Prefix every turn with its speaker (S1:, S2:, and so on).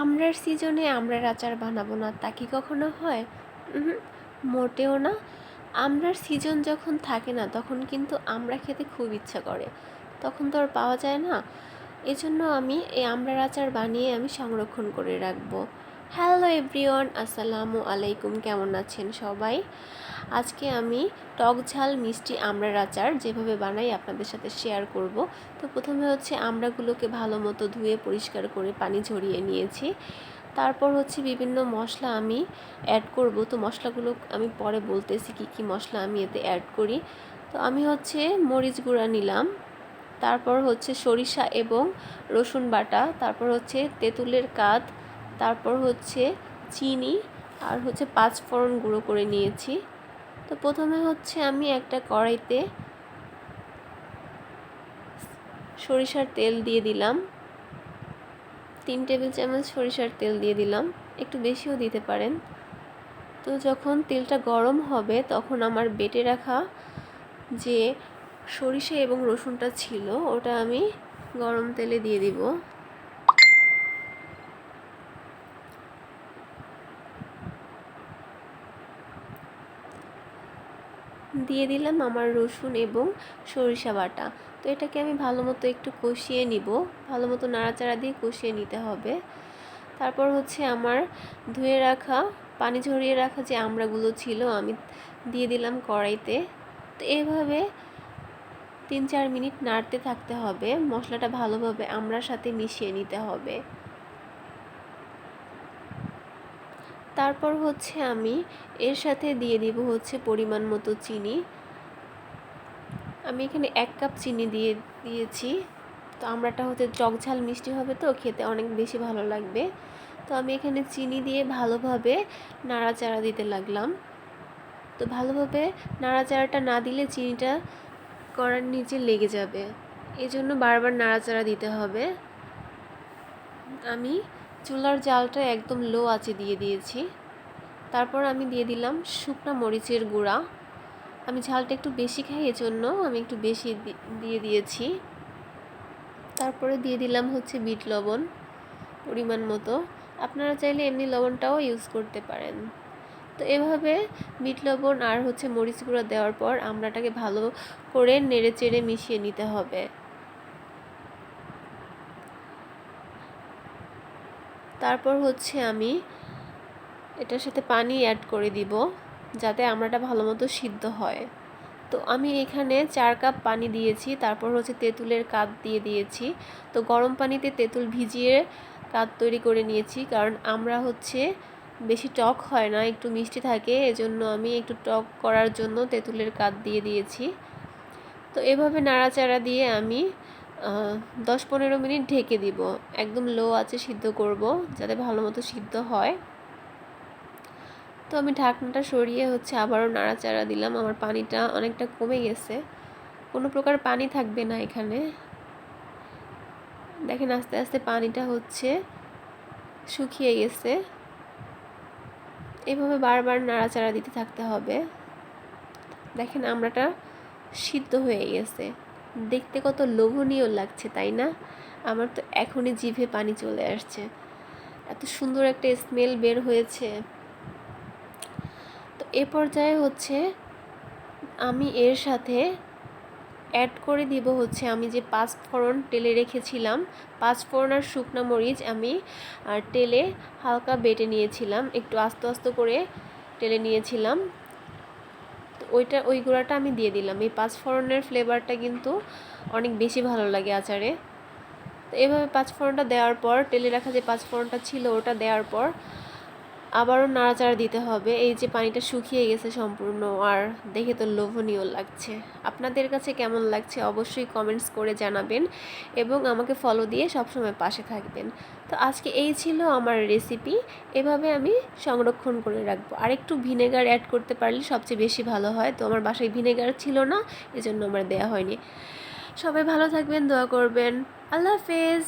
S1: আমড়ার সিজনে আমড়ার আচার বানাবো না তা কি কখনো হয়? উহুম, মোটেও না। আমড়ার সিজন যখন থাকে না তখন কিন্তু আমড়া খেতে খুব ইচ্ছা করে, তখন তো আর পাওয়া যায় না। এজন্য আমি এই আমড়ার আচার বানিয়ে আমি সংরক্ষণ করে রাখবো। হ্যালো এভরিওয়ান, আসসালামু আলাইকুম। কেমন আছেন সবাই? আজকে আমি টক ঝাল মিষ্টি আমড়ার আচার যেভাবে বানাই আপনাদের সাথে শেয়ার করব। তো প্রথমে হচ্ছে আমড়াগুলোকে ভালো মতো ধুয়ে পরিষ্কার করে পানি ঝরিয়ে নিয়েছি। তারপর হচ্ছে বিভিন্ন মশলা আমি অ্যাড করব। তো মশলাগুলো আমি পরে বলতেছি কি মশলা আমি এতে অ্যাড করি। তো আমি হচ্ছে মরিচ গুঁড়া নিলাম, তারপর হচ্ছে সরিষা এবং রসুন বাটা, তারপর হচ্ছে তেঁতুলের কাঠ, তারপর হচ্ছে চিনি, আর হচ্ছে 5 ফোড়ন গুঁড়ো করে নিয়েছি। তো প্রথমে হচ্ছে আমি একটা কড়াইতে সরিষার তেল দিয়ে দিলাম, 3 টেবিল চামচ সরিষার তেল দিয়ে দিলাম, একটু বেশিও দিতে পারেন। তো যখন তেলটা গরম হবে তখন আমার বেটে রাখা যে সরিষা এবং রসুনটা ছিল ওটা আমি গরম তেলে দিয়ে দিব। দিয়ে দিলাম আমার রসুন এবং সরিষা বাটা। তো এটাকে আমি ভালো মতো একটু কষিয়ে নিব, ভালো মতো নাড়াচাড়া দিয়ে কষিয়ে নিতে হবে। তারপর হচ্ছে আমার ধুয়ে রাখা পানি ঝরিয়ে রাখা যে আমড়াগুলো ছিল আমি দিয়ে দিলাম কড়াইতে। তো এভাবে 3-4 মিনিট নাড়তে থাকতে হবে, মশলাটা ভালোভাবে আমড়ার সাথে মিশিয়ে নিতে হবে। তারপর হচ্ছে আমি এর সাথে দিয়ে দিব হচ্ছে পরিমাণ মতো চিনি। আমি এখানে 1 কাপ চিনি দিয়েছি। তো আমড়াটা হচ্ছে টক ঝাল মিষ্টি হবে, তো খেতে অনেক বেশি ভালো লাগবে। তো আমি এখানে চিনি দিয়ে ভালোভাবে নাড়াচাড়া দিতে লাগলাম। তো ভালোভাবে নাড়াচাড়াটা না দিলে চিনিটা কড়ার নিচে লেগে যাবে, এজন্য বারবার নাড়াচাড়া দিতে হবে। আমি চুলার জালটা একদম লো আঁচে দিয়ে দিয়েছি। তারপর আমি দিয়ে দিলাম শুকনো মরিচের গুঁড়া। আমি ঝালটা একটু বেশি খাই, এজন্য আমি একটু বেশি দিয়ে দিয়েছি। তারপরে দিয়ে দিলাম হচ্ছে বিট লবণ পরিমাণ মতো, আপনারা চাইলে এমনি লবণটাও ইউজ করতে পারেন। তো এভাবে বিট লবণ আর হচ্ছে মরিচ গুঁড়া দেওয়ার পর আমড়াটাকে ভালো করে নেড়ে চেড়ে মিশিয়ে নিতে হবে। তারপর হচ্ছে আমি এটার সাথে পানি অ্যাড করে দিব যাতে আমড়াটা ভালো মতো সিদ্ধ হয়। তো আমি এখানে 4 কাপ পানি দিয়েছি, তারপর হচ্ছে তেঁতুলের কাঠ দিয়ে দিয়েছি। তো গরম পানিতে তেঁতুল ভিজিয়ে কাঠ তৈরি করে নিয়েছি, কারণ আমরা হচ্ছে বেশি টক হয় না, একটু মিষ্টি থাকে, এজন্য আমি একটু টক করার জন্য তেঁতুলের কাঠ দিয়ে দিয়েছি। তো এভাবে নাড়াচাড়া দিয়ে আমি 10-15 মিনিট ঢেকে দিব, একদম লো আঁচে সিদ্ধ করব যাতে ভালো মতো সিদ্ধ হয়। তো আমি ঢাকনাটা সরিয়ে হচ্ছে আবারও নাড়াচাড়া দিলাম। আমার পানিটা অনেকটা কমে গেছে, কোনো প্রকার পানি থাকবে না এখানে। দেখেন আস্তে আস্তে পানিটা হচ্ছে শুকিয়ে গেছে। এভাবে বারবার নাড়াচাড়া দিতে থাকতে হবে। দেখেন আমড়াটা সিদ্ধ হয়ে গেছে, দেখতে কত লোভনীয় লাগছে তাই না? আমার তো এখনই জিভে পানি চলে আসছে, এত সুন্দর একটা স্মেল বের হয়েছে। তো এ পর্যায়ে হচ্ছে আমি এর সাথে অ্যাড করে দিব হচ্ছে আমি যে 5 ফোড়ন তেলে রেখেছিলাম, 5 ফোড়ন আর শুকনো মরিচ আমি তেলে হালকা বেটে নিয়েছিলাম, একটু আস্তে আস্তে করে তেলে নিয়েছিলাম। তো ওই গুঁড়াটা আমি দিয়ে দিলাম। এই 5 ফোড়নের ফ্লেভারটা কিন্তু অনেক বেশি ভালো লাগে আচারে। তো এভাবে 5 ফোড়নটা দেওয়ার পর তেলে রাখা যে 5 ফোড়নটা ছিল ওটা দেওয়ার পর আবারও নাড়াচাড়া দিতে হবে। এই যে পানিটা শুকিয়ে গেছে সম্পূর্ণ, আর দেখে তো লোভনীয় লাগছে। আপনাদের কাছে কেমন লাগছে অবশ্যই কমেন্টস করে জানাবেন এবং আমাকে ফলো দিয়ে সবসময় পাশে থাকবেন। তো আজকে এই ছিল আমার রেসিপি, এভাবে আমি সংরক্ষণ করে রাখবো। আর একটু ভিনেগার অ্যাড করতে পারলে সবচেয়ে বেশি ভালো হয়। তো আমার বাসায় ভিনেগার ছিল না, এজন্য আমার দেয়া হয়নি। সবাই ভালো থাকবেন, দোয়া করবেন। আল্লাহ হাফেজ।